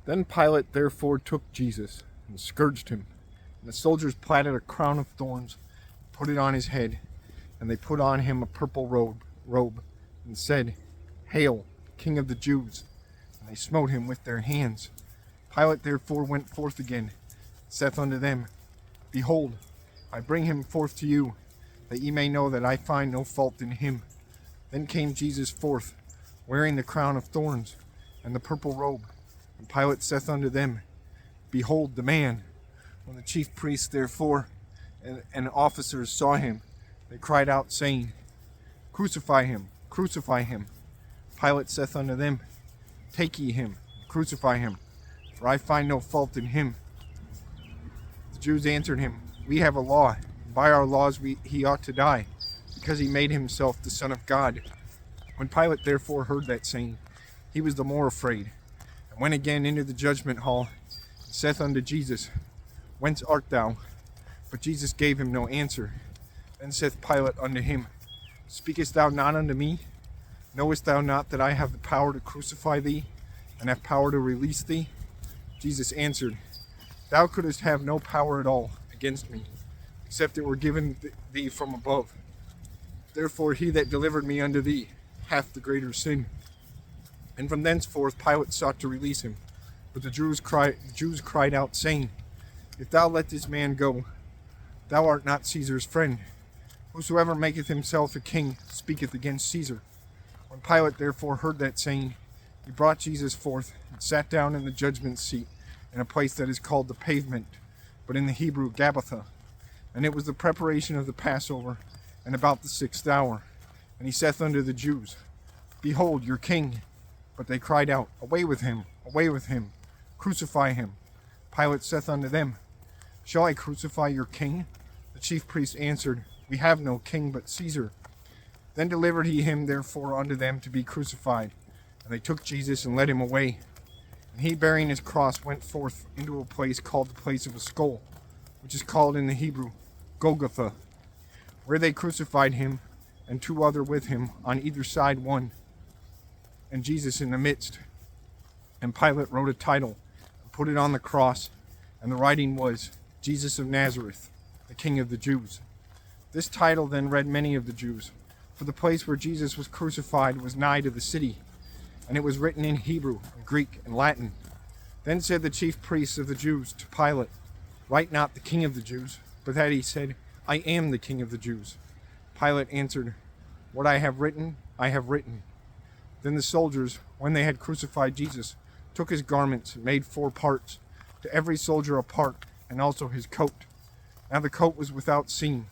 Then Pilate therefore took Jesus and scourged him. And the soldiers platted a crown of thorns, put it on his head, and they put on him a purple robe, and said, Hail, King of the Jews! And they smote him with their hands. Pilate therefore went forth again, and saith unto them, Behold, I bring him forth to you, that ye may know that I find no fault in him. Then came Jesus forth, wearing the crown of thorns, and the purple robe. And Pilate saith unto them, Behold the man. When the chief priests therefore and officers saw him, they cried out, saying, Crucify him, crucify him. Pilate saith unto them, Take ye him, and crucify him, for I find no fault in him. The Jews answered him, We have a law, and by our laws he ought to die, because he made himself the Son of God. When Pilate therefore heard that saying, he was the more afraid, and went again into the judgment hall, and saith unto Jesus, Whence art thou? But Jesus gave him no answer. Then saith Pilate unto him, Speakest thou not unto me? Knowest thou not that I have the power to crucify thee, and have power to release thee? Jesus answered, Thou couldst have no power at all against me, except it were given thee from above. Therefore he that delivered me unto thee hath the greater sin. And from thenceforth Pilate sought to release him. But the Jews cried out, saying, If thou let this man go, thou art not Caesar's friend. Whosoever maketh himself a king speaketh against Caesar. When Pilate therefore heard that saying, he brought Jesus forth, and sat down in the judgment seat, in a place that is called the Pavement, but in the Hebrew Gabbatha. And it was the preparation of the Passover, and about the 6th hour. And he saith unto the Jews, Behold your king. But they cried out, Away with him, crucify him. Pilate saith unto them, Shall I crucify your king? The chief priests answered, We have no king but Caesar. Then delivered he him therefore unto them to be crucified. And they took Jesus and led him away. And he, bearing his cross, went forth into a place called the place of a skull, which is called in the Hebrew Golgotha, where they crucified him, and 2 other with him, on either side one, and Jesus in the midst. And Pilate wrote a title, and put it on the cross, and the writing was, Jesus of Nazareth, the King of the Jews. This title then read many of the Jews, for the place where Jesus was crucified was nigh to the city, and it was written in Hebrew, and Greek, and Latin. Then said the chief priests of the Jews to Pilate, Write not the King of the Jews, but that he said, I am the King of the Jews. Pilate answered, What I have written, I have written. Then the soldiers, when they had crucified Jesus, took his garments and made 4 parts, to every soldier a part, and also his coat. Now the coat was without seam,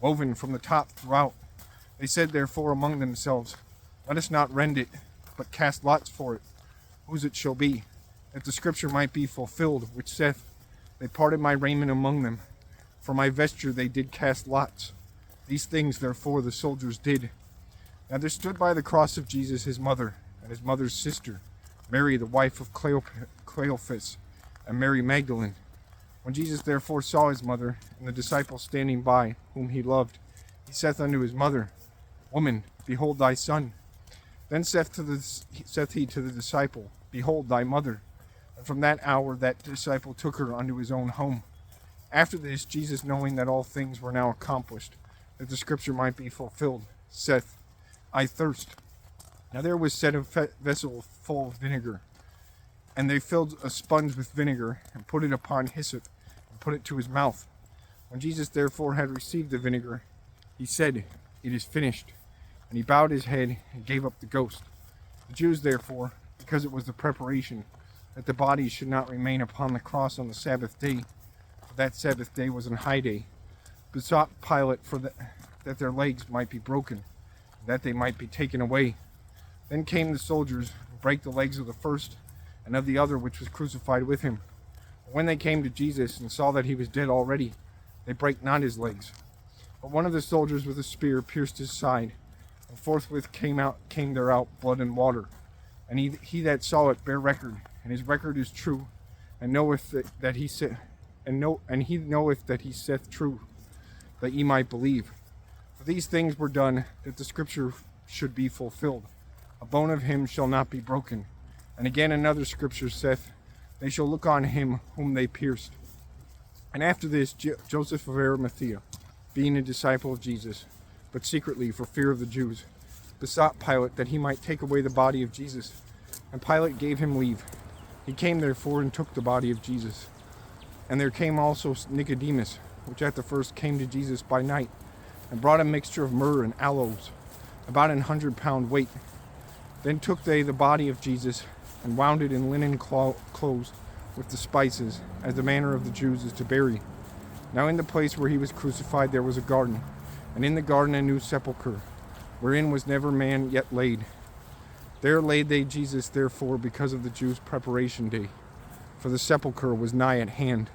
woven from the top throughout. They said therefore among themselves, Let us not rend it, but cast lots for it, whose it shall be, that the scripture might be fulfilled, which saith, They parted my raiment among them. For my vesture they did cast lots. These things therefore the soldiers did. Now there stood by the cross of Jesus his mother, and his mother's sister, Mary the wife of Cleophas, and Mary Magdalene. When Jesus therefore saw his mother, and the disciple standing by, whom he loved, he saith unto his mother, Woman, behold thy son. Then saith he to the disciple, Behold thy mother. And from that hour that disciple took her unto his own home. After this, Jesus, knowing that all things were now accomplished, that the scripture might be fulfilled, saith, I thirst. Now there was set a vessel full of vinegar, and they filled a sponge with vinegar, and put it upon hyssop, and put it to his mouth. When Jesus therefore had received the vinegar, he said, It is finished. And he bowed his head, and gave up the ghost. The Jews therefore, because it was the preparation, that the bodies should not remain upon the cross on the Sabbath day, for that Sabbath day was an high day, besought Pilate that their legs might be broken, and that they might be taken away. Then came the soldiers, and brake the legs of the first, and of the other which was crucified with him. And when they came to Jesus, and saw that he was dead already, they brake not his legs. But one of the soldiers with a spear pierced his side, and forthwith came there out blood and water. And he that saw it bare record, and his record is true, and knoweth that he knoweth that he saith true, that ye might believe. For these things were done, that the scripture should be fulfilled. A bone of him shall not be broken. And again another scripture saith, they shall look on him whom they pierced. And after this, Joseph of Arimathea, being a disciple of Jesus, but secretly for fear of the Jews, besought Pilate that he might take away the body of Jesus. And Pilate gave him leave. He came therefore and took the body of Jesus. And there came also Nicodemus, which at the first came to Jesus by night, and brought a mixture of myrrh and aloes, about 100 pound weight. Then took they the body of Jesus, and wound it in linen clothes with the spices, as the manner of the Jews is to bury. Now in the place where he was crucified there was a garden, and in the garden a new sepulchre, wherein was never man yet laid. There laid they Jesus therefore because of the Jews' preparation day, for the sepulchre was nigh at hand.